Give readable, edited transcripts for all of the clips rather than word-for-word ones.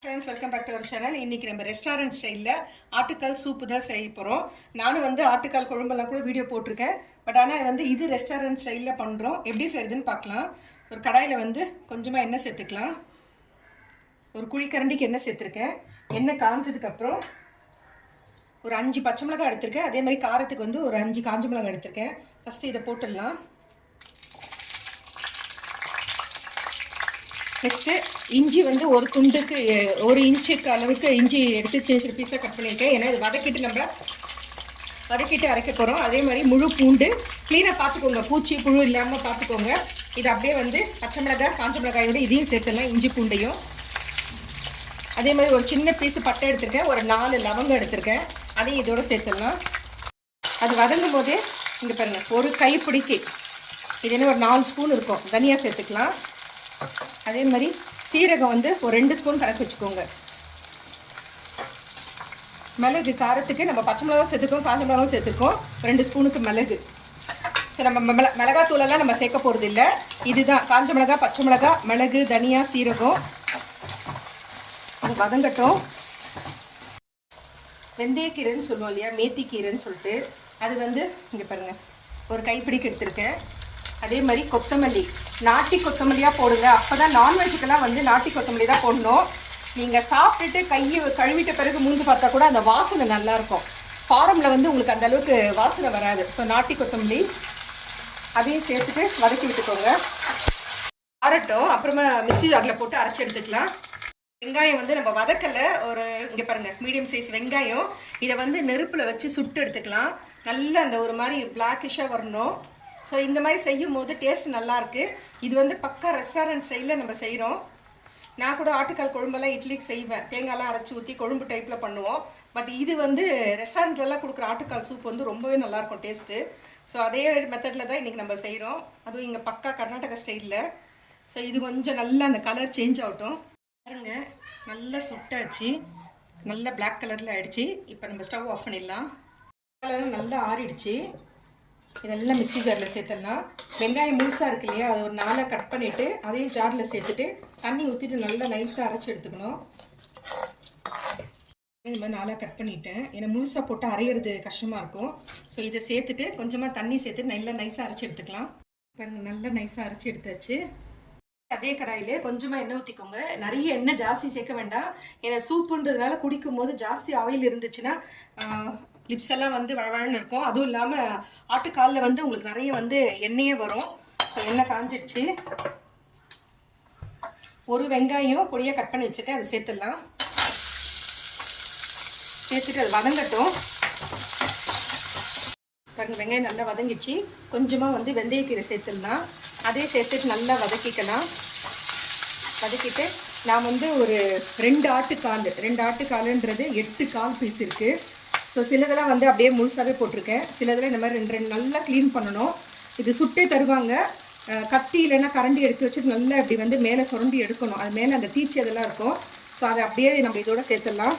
Friends, welcome back to our channel. இன்றைக்கி நம்ம restaurant ஸ்டைலில் ஆட்டுக்கால் சூப்பு தான் செய்ய போகிறோம். நானும் ஆட்டுக்கால் குழம்பெல்லாம் கூட வீடியோ போட்டிருக்கேன். பட் ஆனால் இது ரெஸ்டாரண்ட் ஸ்டைலில் பண்ணுறோம். எப்படி செய்யுதுன்னு பார்க்கலாம். ஒரு கடாயில் கொஞ்சமாக எண்ணெய் சேர்த்துக்கலாம். ஒரு குழிக்கரண்டிக்கு எண்ணெய் சேர்த்துருக்கேன். எண்ணெய் காஞ்சதுக்கப்புறம் ஒரு 5 பச்சை மிளகாய் எடுத்திருக்கேன். அதே மாதிரி காரத்துக்கு ஒரு 5 காஞ்ச மிளகாய் எடுத்திருக்கேன். ஃபஸ்ட்டு இதை போட்டுடலாம். நெக்ஸ்ட்டு இஞ்சி ஒரு துண்டுக்கு 1 இன்ச்சுக்கு அளவுக்கு இஞ்சி எடுத்து சின்ன சின்ன பீஸாக கட் பண்ணியிருக்கேன். ஏன்னா இது வதக்கிட்டு அரைக்க போகிறோம். அதே மாதிரி முழு பூண்டு க்ளீனாக பார்த்துக்கோங்க, பூச்சி புழு இல்லாமல் பார்த்துக்கோங்க. இது அப்படியே பச்சை மிளகாய் காஞ்ச மிளகாயோடு இதையும் சேர்த்துடலாம், இஞ்சி பூண்டையும். அதே மாதிரி ஒரு சின்ன பீஸு பட்டை எடுத்திருக்கேன், ஒரு 4 லவங்கம் எடுத்திருக்கேன், அதையும் இதோடு சேர்த்துடலாம். அது வதங்கும் போதே இங்கே பாருங்கள், ஒரு கைப்பிடிக்கு இது என்ன ஒரு 4 ஸ்பூன் இருக்கும் தனியா சேர்த்துக்கலாம். அதே மாதிரி சீரகம் ஒரு 2 ஸ்பூன் கணக்கு வச்சுக்கோங்க. மிளகு காரத்துக்கு நம்ம பச்சை மிளகா சேர்த்துக்கோம், காஞ்ச மிளகாவும் சேர்த்துக்கோம். 2 ஸ்பூனுக்கு மிளகு. ஸோ நம்ம மிளகாத்தூளெல்லாம் நம்ம சேர்க்க போகிறது இல்லை. இதுதான் காஞ்ச மிளகா, பச்சை மிளகா, மிளகு, தனியா, சீரகம். அது வதங்கட்டும். வெந்தயக்கீரைன்னு சொல்லுவோம் இல்லையா, மேத்திக்கீரைன்னு சொல்லிட்டு, அது இங்கே பாருங்கள் ஒரு கைப்பிடிக்கு எடுத்திருக்கேன். அதே மாதிரி கொத்தமல்லி, நாட்டி கொத்தமல்லியாக போடுங்க. அப்போ தான் நான்வெஜ்ஜுக்கெல்லாம் நாட்டி கொத்தமல்லி தான் போடணும். நீங்கள் சாப்பிட்டுட்டு கையை கழுவிட்ட பிறகு மூஞ்சி பார்த்தா கூட அந்த வாசனை நல்லாயிருக்கும். ஃபாரமில் உங்களுக்கு அந்த அளவுக்கு வாசனை வராது. ஸோ நாட்டி கொத்தமல்லி அதையும் சேர்த்துட்டு வதக்கி விட்டுக்கோங்க. அரைட்டும். அப்புறமா மிக்ஸி ஜாரில் போட்டு அரைச்சி எடுத்துக்கலாம். வெங்காயம் நம்ம வதக்கலை. இங்கே பாருங்கள், மீடியம் சைஸ் வெங்காயம். இதை நெருப்பில் வச்சு சுட்டு எடுத்துக்கலாம். நல்லா அந்த ஒரு மாதிரி பிளாக்கிஷாக வரணும். ஸோ இந்த மாதிரி செய்யும் போது டேஸ்ட் நல்லாயிருக்கு. இது பக்கா ரெஸ்டாரண்ட் ஸ்டைலில் நம்ம செய்கிறோம். நான் கூட ஆட்டுக்கால் குழம்பெல்லாம் இட்லிக்கு செய்வேன், தேங்காய்லாம் அரைச்சி ஊற்றி கொழும்பு டைப்பில் பண்ணுவோம். பட் இது ரெஸ்டாரண்ட்லலாம் கொடுக்குற ஆட்டுக்கால் சூப் ரொம்பவே நல்லாயிருக்கும் டேஸ்ட்டு. ஸோ அதே மெத்தடில் தான் இன்றைக்கி நம்ம செய்கிறோம். அதுவும் இங்கே பக்கா கர்நாடகா ஸ்டைலில். ஸோ இது கொஞ்சம் நல்லா அந்த கலர் சேஞ்ச் ஆகட்டும். பாருங்க, நல்லா சுட்டாச்சு, நல்லா பிளாக் கலரில் ஆகிடுச்சு. இப்போ நம்ம ஸ்டவ் ஆஃப் பண்ணிடலாம். கலர் நல்லா ஆறிடுச்சு. இதெல்லாம் மிக்ஸி ஜாரில் சேர்த்துடலாம். வெங்காயம் முழுசாக இருக்கு இல்லையா, அதை ஒரு 4 கட் பண்ணிவிட்டு அதையும் ஜாரில் சேர்த்துட்டு தண்ணி ஊற்றிட்டு நல்லா நைஸாக அரைச்சி எடுத்துக்கணும். இந்த மாதிரி 4 கட் பண்ணிவிட்டேன். ஏன்னா முழுசாக போட்டு அரைகிறது கஷ்டமாக இருக்கும். ஸோ இதை சேர்த்துட்டு கொஞ்சமாக தண்ணி சேர்த்துட்டு நல்லா நைஸாக அரைச்சி எடுத்துக்கலாம். பாருங்கள், நல்லா நைஸாக அரைச்சி எடுத்தாச்சு. அதே கடாயிலே கொஞ்சமாக எண்ணெய் ஊற்றிக்கோங்க. நிறைய எண்ணெய் ஜாஸ்தி சேர்க்க வேண்டாம். ஏன்னா சூப்புன்றதுனால குடிக்கும் போது ஜாஸ்தி ஆயில் இருந்துச்சுன்னா லிப்ஸ் எல்லாம் வழவழன்னு இருக்கும். அதுவும் இல்லாமல் ஆட்டுக்காலில் உங்களுக்கு நிறைய எண்ணெயே வரும். ஸோ எண்ணெய் காஞ்சிடுச்சு. ஒரு வெங்காயம் பொடியாக கட் பண்ணி வச்சுருக்கேன், அதை சேர்த்துடலாம். சேர்த்துட்டு அது வதங்கட்டும். பாருங்கள், வெங்காயம் நல்லா வதங்கிடுச்சு. கொஞ்சமாக வெந்தயக்கீரை சேர்த்துடலாம். அதே சேர்த்துட்டு நல்லா வதக்கிக்கலாம். வதக்கிட்டு நான் ஒரு 2 ஆட்டுக்காலுன்றது 8 கால் பீஸ் இருக்குது. ஸோ சிலதெல்லாம் அப்படியே முழுசாகவே போட்டிருக்கேன். சிலதெல்லாம் இந்த மாதிரி 2 நல்லா க்ளீன் பண்ணணும். இது சுட்டே தருவாங்க. கத்தி இல்லைன்னா கரண்டி எடுத்து வச்சுட்டு நல்லா இப்படி மேலே சுரண்டி எடுக்கணும். அது மேலே அந்த தீச்சி அதெல்லாம் இருக்கும். ஸோ அதை அப்படியே நம்ம இதோட சேர்த்துடலாம்.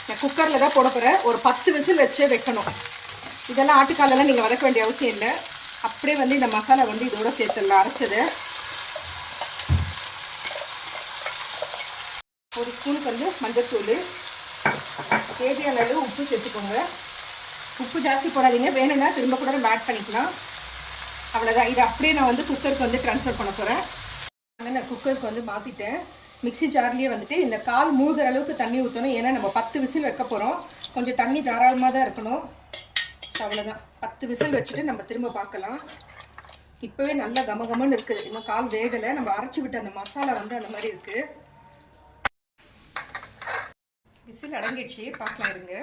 நான் குக்கரில் தான் போட போகிறேன். ஒரு 10 விசில் வச்சே வைக்கணும். இதெல்லாம் ஆட்டுக்காலெல்லாம் நீங்கள் வதக்க வேண்டிய அவசியம் இல்லை. அப்படியே இந்த மசாலா இதோட சேர்த்துடலாம், அரைச்சது. ஒரு ஸ்பூனுக்கு மஞ்சள்தூள், தேவையான அளவு உப்பு சேர்த்துக்கோங்க. உப்பு ஜாஸ்தி போடாதீங்க, வேணும்னா திரும்ப கூட நம்ம ஆட் பண்ணிக்கலாம். அவ்வளோதான். இதை அப்படியே நான் குக்கருக்கு ட்ரான்ஸ்ஃபர் பண்ண போகிறேன். அதனால் நான் குக்கருக்கு மாற்றிட்டேன். மிக்ஸி ஜார்லேயே இந்த கால் மூழ்கிற அளவுக்கு தண்ணி ஊற்றணும். ஏன்னா நம்ம 10 விசில் வைக்க போகிறோம். கொஞ்சம் தண்ணி தாராளமாக தான் இருக்கணும். ஸோ அவ்வளோதான். 10 விசில் வச்சுட்டு நம்ம திரும்ப பார்க்கலாம். இப்போவே நல்லா கமகமன்னு இருக்குது. இன்னும் கால் வேகலை. நம்ம அரைச்சி விட்ட அந்த மசாலா அந்த மாதிரி இருக்குது. விசில் அடங்கிடுச்சு, பார்க்கலாம் இருங்க.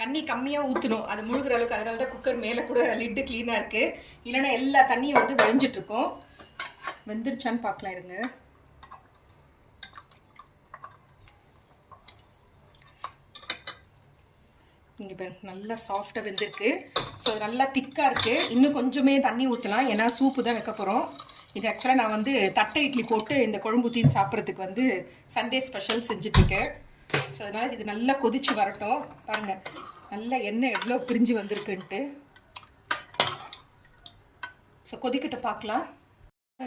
தண்ணி கம்மியாக ஊற்றணும், அது முழுகிற அளவுக்கு. அதனால தான் குக்கர் மேலே கூட லிட்டு க்ளீனாக இருக்குது. இல்லைன்னா எல்லா தண்ணியும் வழிஞ்சிட்ருக்கோம். வெந்துருச்சான்னு பார்க்கலாம் இருங்க. இங்கே பாருங்க, நல்லா சாஃப்டாக வெந்திருக்கு. ஸோ அது நல்லா திக்காக இருக்குது. இன்னும் கொஞ்சமே தண்ணி ஊற்றலாம், ஏன்னா சூப்பு தான் வைக்க போகிறோம். இது ஆக்சுவலாக நான் தட்டை இட்லி போட்டு இந்த குழம்பு ஊற்றின்னு சாப்பிட்றதுக்கு சண்டே ஸ்பெஷல் செஞ்சிட்ருக்கேன். ஸோ அதனால் இது நல்லா கொதித்து வரட்டும். பாருங்கள், நல்லா எண்ணெய் எவ்வளோ பிரிஞ்சு வந்திருக்குன்ட்டு. ஸோ கொதிக்கிட்ட பார்க்கலாம்.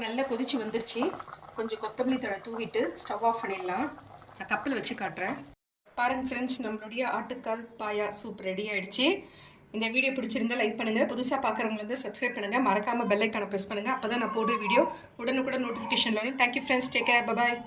நல்லா கொதிச்சு வந்துருச்சு. கொஞ்சம் கொத்தமல்லி தழை தூவிட்டு ஸ்டவ் ஆஃப் பண்ணிடலாம். நான் கப்பில் வச்சு காட்டுறேன். பாருங்கள் ஃப்ரெண்ட்ஸ், நம்மளுடைய ஆட்டுக்கால் பாயா சூப் ரெடி ஆகிடுச்சு. இந்த வீடியோ பிடிச்சிருந்தா லைக் பண்ணுங்கள். புதுசாக பார்க்குறவங்க வந்து சப்ஸ்கிரைப் பண்ணுங்கள். மறக்காமல் பெல் ஐக்கானை ப்ரெஸ் பண்ணுங்கள். அப்போ தான் நான் போடுற வீடியோ உடனுக்குடன் நோட்டிஃபிகேஷன் வரும். தேங்க்யூ ஃப்ரெண்ட்ஸ், டேக் கேர், பாய்.